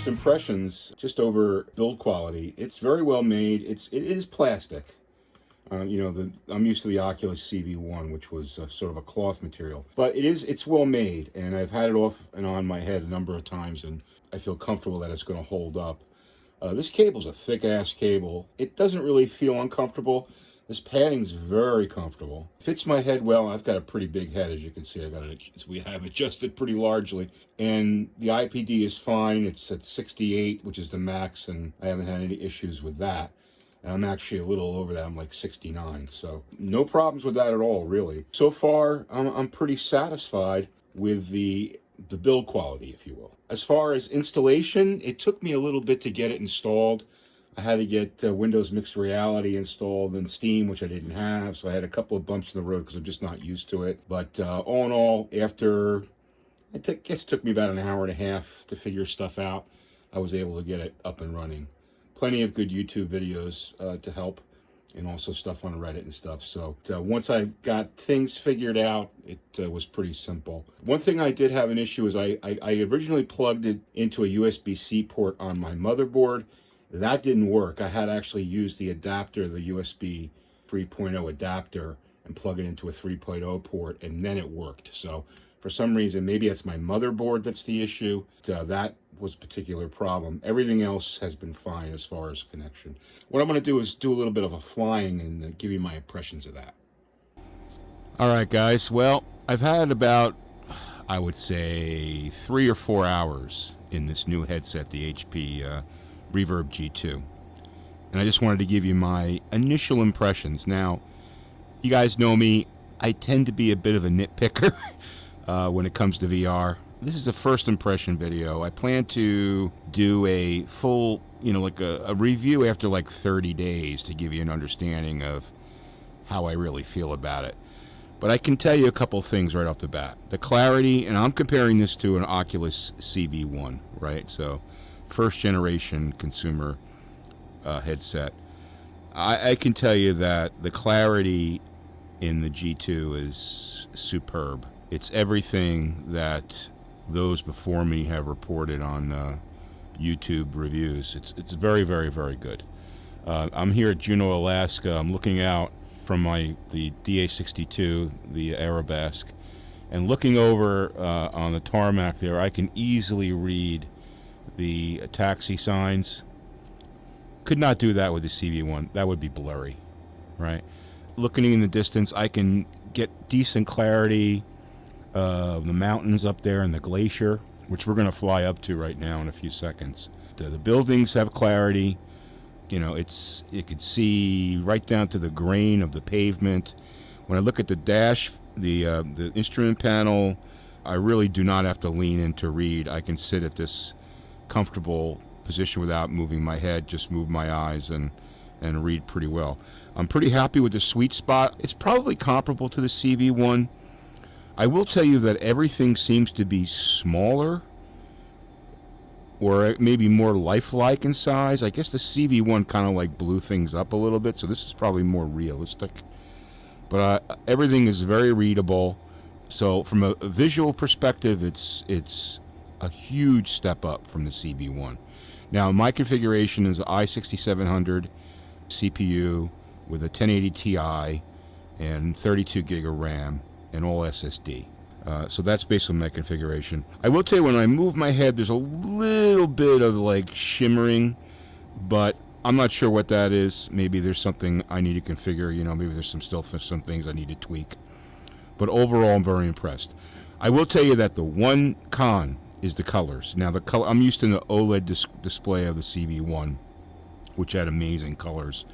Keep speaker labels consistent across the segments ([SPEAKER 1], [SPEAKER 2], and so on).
[SPEAKER 1] first impressions, just over build quality, it's very well made. It is plastic. You know, I'm used to the Oculus CV1, which was sort of a cloth material. But it's well made, and I've had it off and on my head a number of times, and I feel comfortable that it's going to hold up. This cable's a thick-ass cable. It doesn't really feel uncomfortable. This padding's very comfortable. Fits my head well. I've got a pretty big head, as you can see. We have adjusted pretty largely. And the IPD is fine. It's at 68, which is the max, and I haven't had any issues with that. And I'm actually a little over that. I'm like 69. So no problems with that at all, really. So far, I'm pretty satisfied with the build quality, if you will. As far as installation, it took me a little bit to get it installed. I had to get Windows Mixed Reality installed and Steam, which I didn't have, so I had a couple of bumps in the road because I'm just not used to it. But all in all, after, I guess it took me about an hour and a half to figure stuff out, I was able to get it up and running. Plenty of good YouTube videos to help, and also stuff on Reddit and stuff. So once I got things figured out, it was pretty simple. One thing I did have an issue is I originally plugged it into a USB-C port on my motherboard. That didn't work. I had to actually use the adapter, the USB 3.0 adapter, and plug it into a 3.0 port, and then it worked. So for some reason, maybe it's my motherboard that's the issue. That was a particular problem. Everything else has been fine as far as connection. What I'm going to do is do a little bit of a flying and give you my impressions of that. All right, guys. Well, I've had about, I would say, 3 or 4 hours in this new headset, the HP Reverb G2. And I just wanted to give you my initial impressions. Now, you guys know me. I tend to be a bit of a nitpicker when it comes to VR. This is a first impression video. I plan to do a full, like a review after like 30 days to give you an understanding of how I really feel about it. But I can tell you a couple things right off the bat. The clarity, and I'm comparing this to an Oculus CV1, right? So first generation consumer headset. I can tell you that the clarity in the G2 is superb. It's everything that those before me have reported on YouTube reviews. It's very, very, very good. I'm here at Juneau, Alaska. I'm looking out from the Ti SC2, the Arabesque, and looking over on the tarmac there, I can easily read the taxi signs. Could not do that with the CV1. That would be blurry, right? Looking in the distance, I can get decent clarity of the mountains up there and the glacier, which we're going to fly up to right now in a few seconds. The buildings have clarity. You could see right down to the grain of the pavement. When I look at the dash, the instrument panel, I really do not have to lean in to read. I can sit at this comfortable position without moving my head, just move my eyes and read pretty well. I'm pretty happy with the sweet spot. It's probably comparable to the CV1. I will tell you that everything seems to be smaller or maybe more lifelike in size. I guess the CV1 kind of like blew things up a little bit, so this is probably more realistic. But everything is very readable. So from a visual perspective, it's a huge step up from the CV1. Now, my configuration is i6700 CPU with a 1080 Ti and 32 gig of RAM and all SSD. So that's basically my configuration. I will tell you, when I move my head, there's a little bit of like shimmering, but I'm not sure what that is. Maybe there's something I need to configure. Maybe there's some things I need to tweak. But overall, I'm very impressed. I will tell you that the one con is the colors. Now, I'm used to the OLED display of the CV1, which had amazing colors.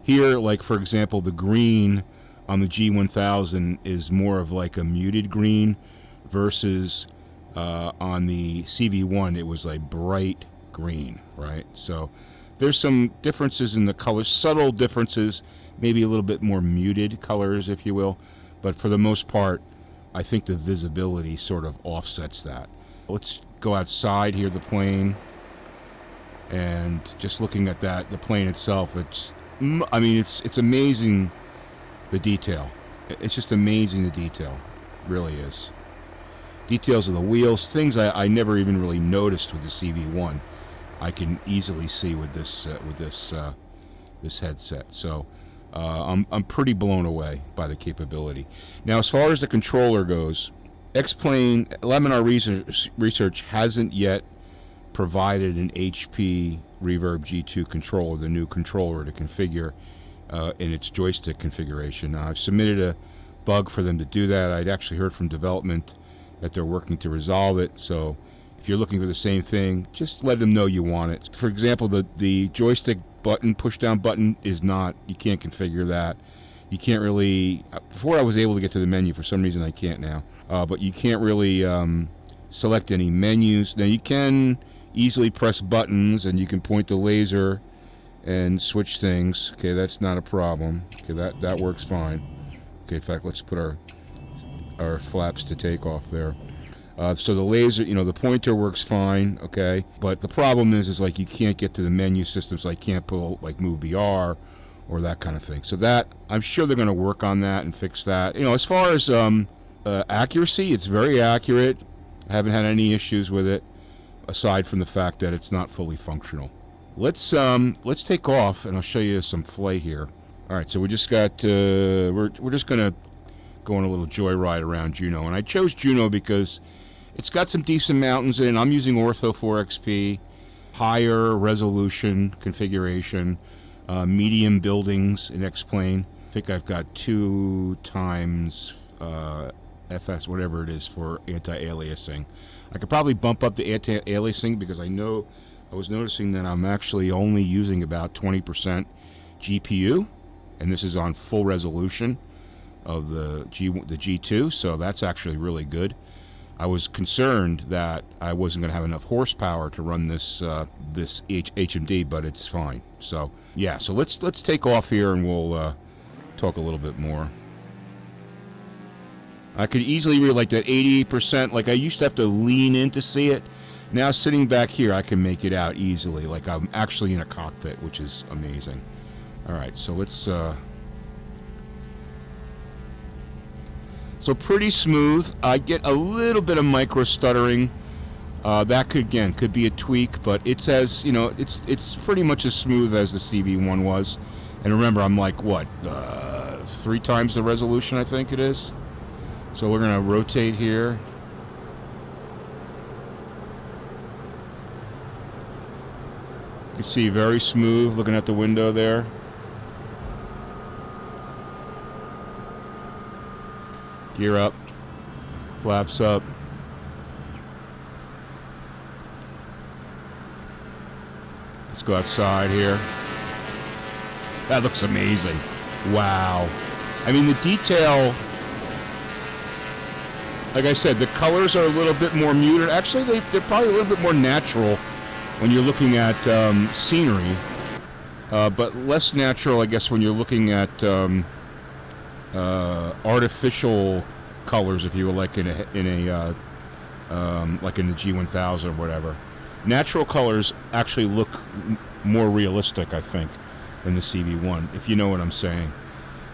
[SPEAKER 1] Here, like for example, the green on the G1000 is more of like a muted green versus on the CV1 it was like bright green, right? So there's some differences in the colors, subtle differences, maybe a little bit more muted colors, if you will, but for the most part, I think the visibility sort of offsets that. Let's go outside here, the plane, and just looking at that, the plane itself, it's amazing, the detail. It's just amazing, the detail. It really is. Details of the wheels, things I never even really noticed with the CV1. I can easily see with this this headset. So I'm pretty blown away by the capability. Now, as far as the controller goes, X-Plane Laminar Research hasn't yet provided an HP Reverb G2 controller, the new controller to configure in its joystick configuration. Now, I've submitted a bug for them to do that. I'd actually heard from development that they're working to resolve it. So if you're looking for the same thing, just let them know you want it. For example, the joystick button, push down button, is not, you can't configure that. You can't really, before I was able to get to the menu, for some reason I can't now, but you can't really select any menus. Now you can easily press buttons and you can point the laser and switch things. Okay, that's not a problem. Okay, that works fine. Okay, in fact, let's put our flaps to take off there. So the laser, the pointer works fine, okay? But the problem is like you can't get to the menu system, so I can't pull like Move BR or that kind of thing. So that, I'm sure they're going to work on that and fix that. As far as accuracy, it's very accurate. I haven't had any issues with it, aside from the fact that it's not fully functional. Let's take off, and I'll show you some play here. All right, so we just got we're just gonna go on a little joyride around Juno, and I chose Juno because it's got some decent mountains in. I'm using Ortho 4XP, higher resolution configuration, medium buildings in X-Plane. I think I've got 2 times FS, whatever it is, for anti-aliasing. I could probably bump up the anti-aliasing because I was noticing that I'm actually only using about 20% GPU, and this is on full resolution of the G2, so that's actually really good. I was concerned that I wasn't going to have enough horsepower to run this HMD, but it's fine. So yeah, so let's take off here and we'll talk a little bit more. I could easily read like that 88%. Like I used to have to lean in to see it. Now sitting back here, I can make it out easily. Like I'm actually in a cockpit, which is amazing. All right, so let's. So pretty smooth. I get a little bit of micro stuttering. That could be a tweak, but it's as it's pretty much as smooth as the CV1 was. And remember, I'm like what 3 times the resolution, I think it is. So we're gonna rotate here. You can see very smooth looking at the window there. Gear up, flaps up. Let's go outside here. That looks amazing. Wow. I mean, the detail, like I said, the colors are a little bit more muted. Actually, they're probably a little bit more natural when you're looking at scenery, but less natural, I guess, when you're looking at artificial colors, if you will, like in the G1000 or whatever. Natural colors actually look more realistic, I think, than the CV1, if you know what I'm saying.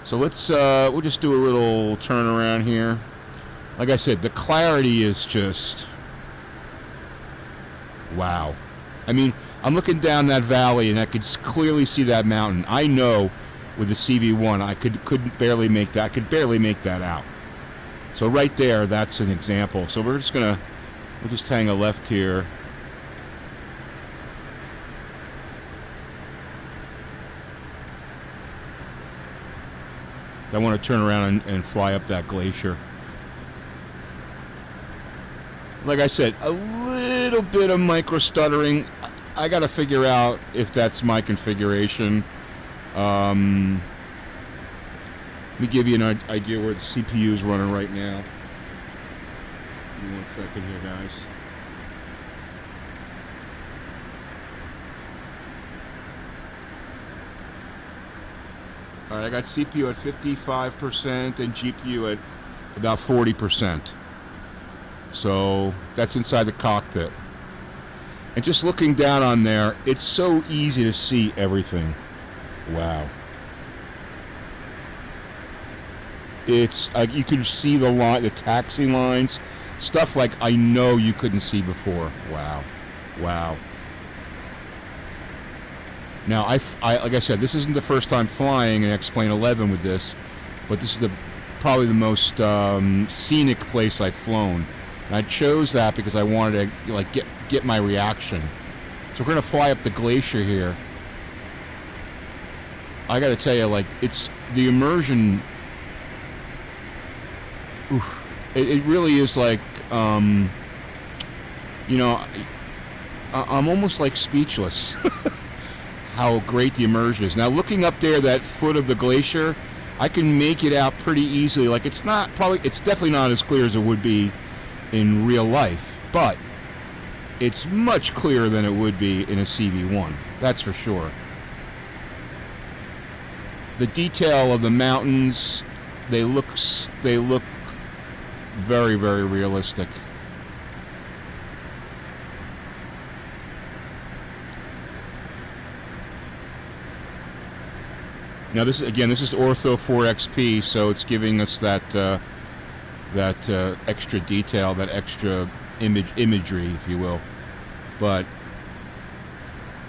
[SPEAKER 1] So let's we'll just do a little turn around here. Like I said, the clarity is just wow. I mean, I'm looking down that valley and I could clearly see that mountain. I know with the CV1 I could barely make that. I could barely make that out. So right there, that's an example. So we'll just hang a left here. I want to turn around and fly up that glacier. Like I said, a little bit of micro stuttering. I got to figure out if that's my configuration. Let me give you an idea where the CPU is running right now. Give me 1 second here, guys. All right, I got CPU at 55% and GPU at about 40%. So that's inside the cockpit. And just looking down on there, it's so easy to see everything. Wow. It's you can see the taxi lines, stuff like I know you couldn't see before. Wow. Wow. Now, like I said, this isn't the first time flying an X-Plane 11 with this, but this is probably the most scenic place I've flown. And I chose that because I wanted to like get my reaction. So we're gonna fly up the glacier here. I gotta tell you, like, it's the immersion. Oof, it really is like, you know, I'm almost like speechless. How great the immersion is. Now, looking up there, that foot of the glacier, I can make it out pretty easily. Like, it's definitely not as clear as it would be in real life, but it's much clearer than it would be in a CV1. That's for sure. The detail of the mountains, they look very, very realistic. Now this is Ortho 4XP, so it's giving us that extra detail, that extra imagery, if you will. But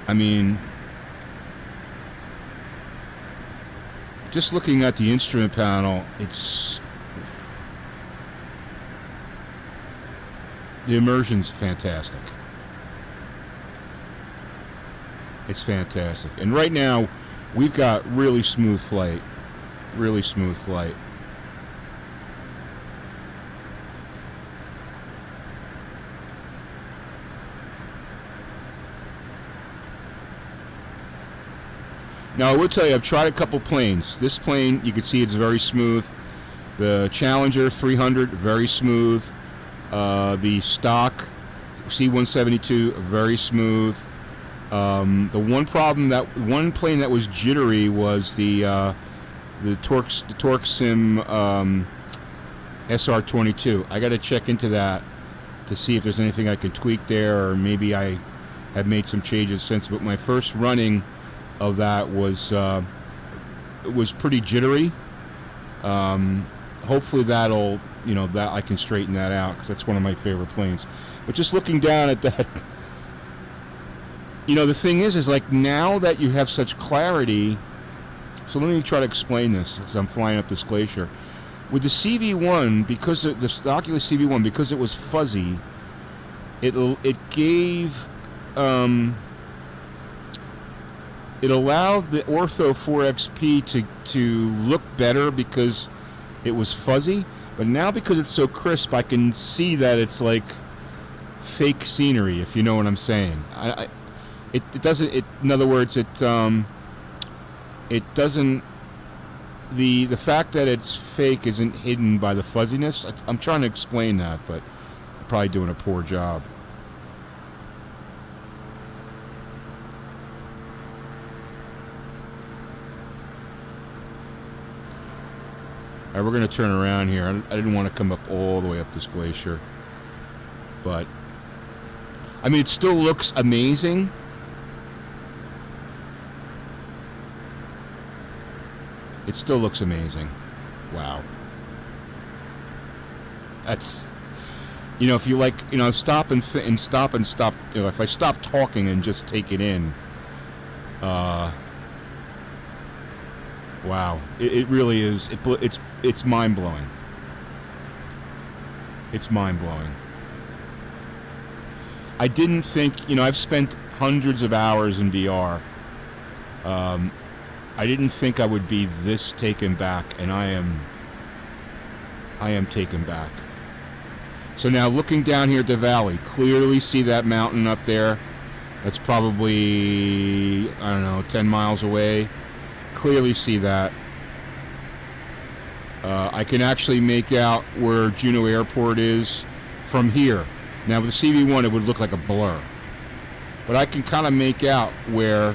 [SPEAKER 1] I mean, just looking at the instrument panel, the immersion's fantastic. It's fantastic. And right now, we've got really smooth flight. Really smooth flight. Now, I will tell you, I've tried a couple planes. This plane, you can see it's very smooth. The Challenger 300, very smooth. The stock C-172, very smooth. The one plane that was jittery was the Torque-Sim SR22. I got to check into that to see if there's anything I can tweak there, or maybe I have made some changes since. But my first running of that was pretty jittery. Hopefully that'll, that I can straighten that out, because that's one of my favorite planes. But just looking down at that, the thing is like, now that you have such clarity, so let me try to explain this as I'm flying up this glacier. With the CV1, because the Oculus CV1, because it was fuzzy, it gave, it allowed the Ortho 4XP to look better because it was fuzzy, but now because it's so crisp, I can see that it's like fake scenery, if you know what I'm saying. It doesn't. In other words, it doesn't. The fact that it's fake isn't hidden by the fuzziness. I'm trying to explain that, but I'm probably doing a poor job. All right, we're going to turn around here. I didn't want to come up all the way up this glacier, but I mean, it still looks amazing. It still looks amazing. Wow. That's, if you like, stop and stop. If I stop talking and just take it in, wow. It really is. It's mind blowing. It's mind blowing. I didn't think, I've spent hundreds of hours in VR. I didn't think I would be this taken back, and I am taken back. So now, looking down here at the valley, clearly see that mountain up there. That's probably, 10 miles away. Clearly see that. I can actually make out where Juneau Airport is from here. Now, with the CV1, it would look like a blur. But I can kind of make out where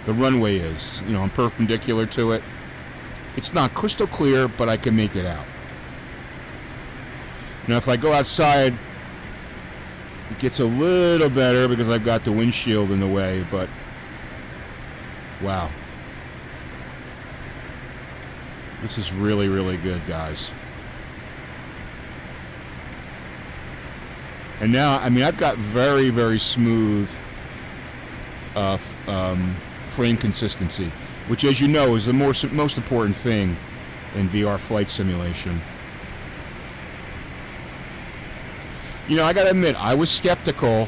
[SPEAKER 1] the runway is. I'm perpendicular to it. It's not crystal clear, but I can make it out. Now, if I go outside, it gets a little better because I've got the windshield in the way, but wow. This is really, really good, guys. And now, I've got very, very smooth frame consistency, which, as you know, is the most important thing in VR flight simulation. You know, I gotta admit, I was skeptical,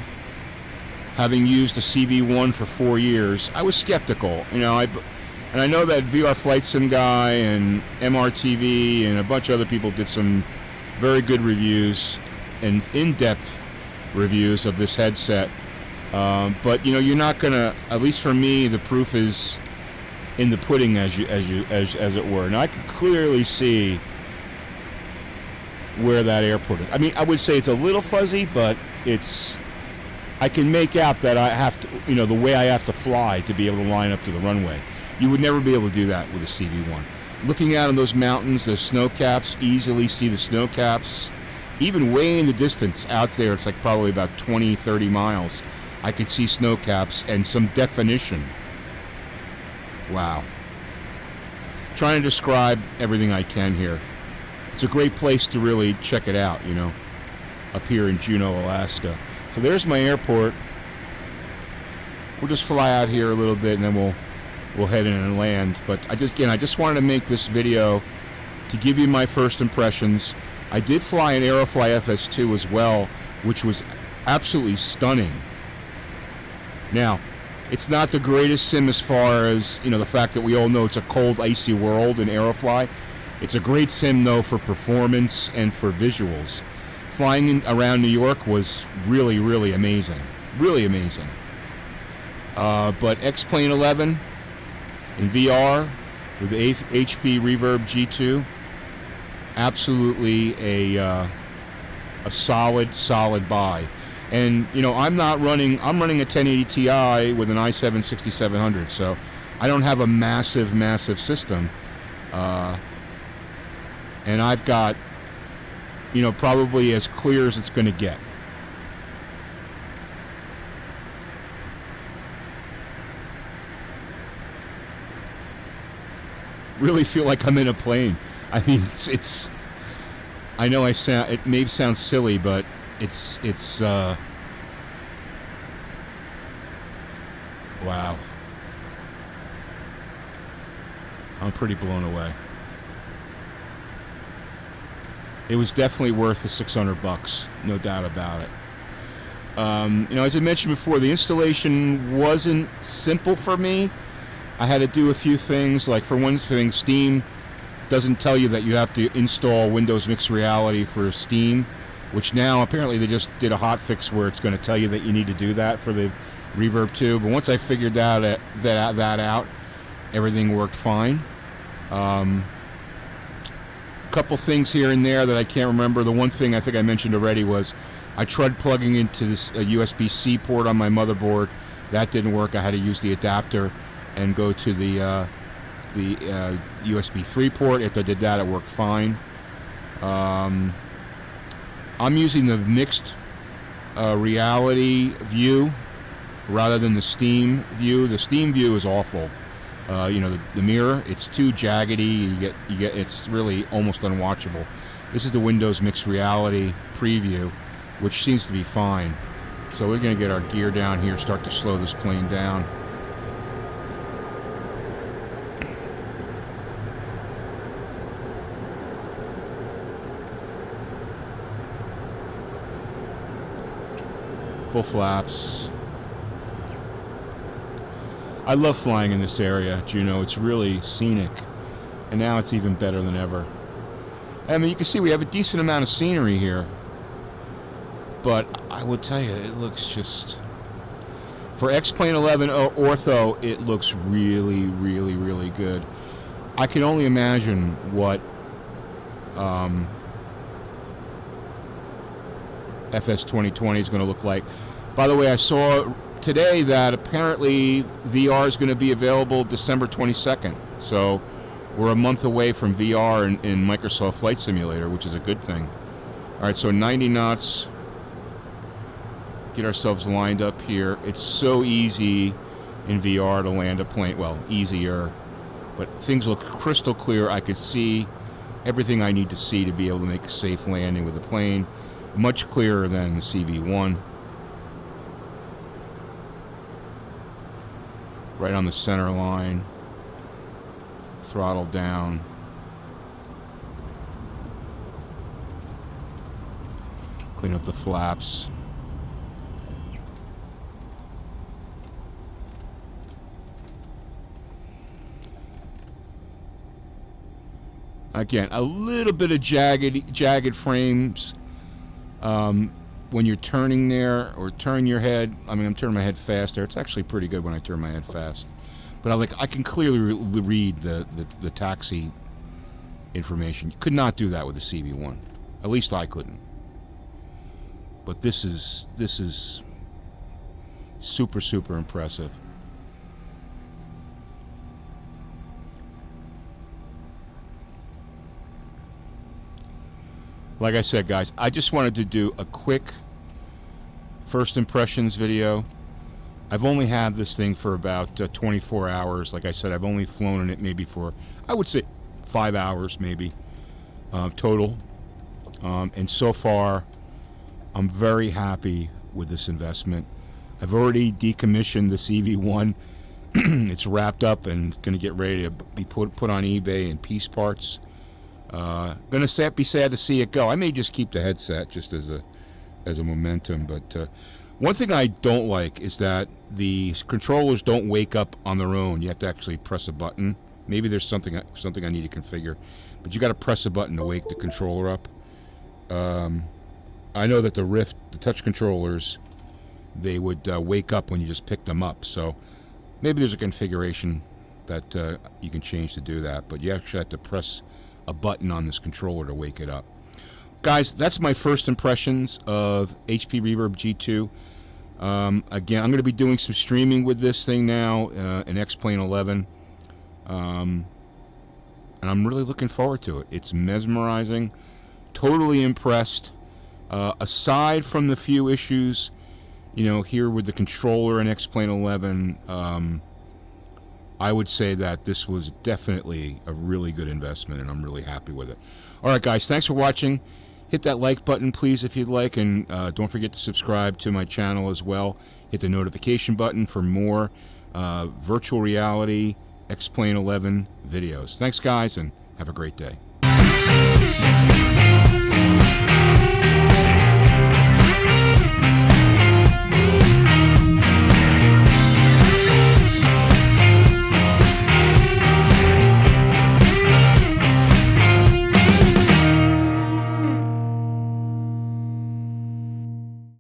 [SPEAKER 1] having used a CV1 for 4 years. I was skeptical, you know, and I know that VR Flight Sim Guy and MRTV and a bunch of other people did some very good reviews and in-depth reviews of this headset. But you know, you're not gonna. At least for me, the proof is in the pudding, as it were. And I can clearly see where that airport is. I mean, I would say it's a little fuzzy, but it's. I can make out that I have to, you know, the way I have to fly to be able to line up to the runway. You would never be able to do that with a CV1. Looking out on those mountains, those snow caps, easily see the snow caps. Even way in the distance out there, it's like probably about 20, 30 miles. I could see snow caps and some definition. Wow. Trying to describe everything I can here. It's a great place to really check it out, you know, up here in Juneau, Alaska. So there's my airport. We'll just fly out here a little bit and then we'll head in and land. But I just wanted to make this video to give you my first impressions. I did fly an Aerofly FS2 as well, which was absolutely stunning. Now, it's not the greatest sim as far as, you know, the fact that we all know it's a cold, icy world in Aerofly. It's a great sim, though, for performance and for visuals. Flying around New York was really, really amazing. Really amazing. But X-Plane 11 in VR with the HP Reverb G2, absolutely a solid buy. And you know, I'm running a 1080 Ti with an i7 6700, so I don't have a massive system, and I've got, you know, probably as clear as it's going to get. Really feel like I'm in a plane. I mean, it's I know it may sound silly, but it's wow. I'm pretty blown away. It was definitely worth the $600, no doubt about it. You know, as I mentioned before, the installation wasn't simple for me. I had to do a few things, like for one thing, Steam doesn't tell you that you have to install Windows Mixed Reality for Steam, which now apparently they just did a hotfix where it's going to tell you that you need to do that for the Reverb 2. But once I figured that out, everything worked fine. Couple things here and there that I can't remember. The one thing I think I mentioned already was I tried plugging into this USB-C port on my motherboard. That didn't work. I had to use the adapter and go to the USB 3 port. After I did that, it worked fine. I'm using the mixed reality view rather than the Steam view. The Steam view is awful. You know, the mirror, it's too jaggedy. You get it's really almost unwatchable. This is the Windows Mixed Reality preview, which seems to be fine. So we're going to get our gear down here, start to slow this plane down. Full flaps. I love flying in this area, Juneau. It's really scenic, and now it's even better than ever. I mean, you can see we have a decent amount of scenery here, but I will tell you, it looks just, for X-Plane 11 Ortho, it looks really, really, really good. I can only imagine what FS 2020 is going to look like. By the way, I saw today that apparently VR is going to be available December 22nd. So we're a month away from VR in Microsoft Flight Simulator, which is a good thing. All right, so 90 knots. Get ourselves lined up here. It's so easy in VR to land a plane. Well, easier, but things look crystal clear. I could see everything I need to see to be able to make a safe landing with the plane. Much clearer than the CV1. right on the center line. Throttle down. Clean up the flaps. Again, a little bit of jagged frames when you're turning there or turn your head. I mean, I'm turning my head fast there. It's actually pretty good when I turn my head fast. But I can clearly read the taxi information. You could not do that with the CV1. At least I couldn't. But this is super, super impressive. Like I said, guys, I just wanted to do a quick first impressions video. I've only had this thing for about 24 hours. Like I said, I've only flown in it maybe for, I would say, 5 hours maybe total. And so far, I'm very happy with this investment. I've already decommissioned the CV1. It's wrapped up and going to get ready to be put on eBay in piece parts. Gonna be sad to see it go. I may just keep the headset just as a momentum. But one thing I don't like is that the controllers don't wake up on their own. You have to actually press a button. Maybe there's something I need to configure, but you got to press a button to wake the controller up. I know that the Rift, the touch controllers, they would wake up when you just pick them up. So maybe there's a configuration that you can change to do that, but you actually have to press a button on this controller to wake it up. Guys, that's my first impressions of HP Reverb G2. Again, I'm going to be doing some streaming with this thing now in X-Plane 11. And I'm really looking forward to it. It's mesmerizing. Totally impressed. Aside from the few issues, here with the controller in X-Plane 11, I would say that this was definitely a really good investment, and I'm really happy with it. All right, guys, thanks for watching. Hit that like button, please, if you'd like, and don't forget to subscribe to my channel as well. Hit the notification button for more virtual reality X-Plane 11 videos. Thanks, guys, and have a great day.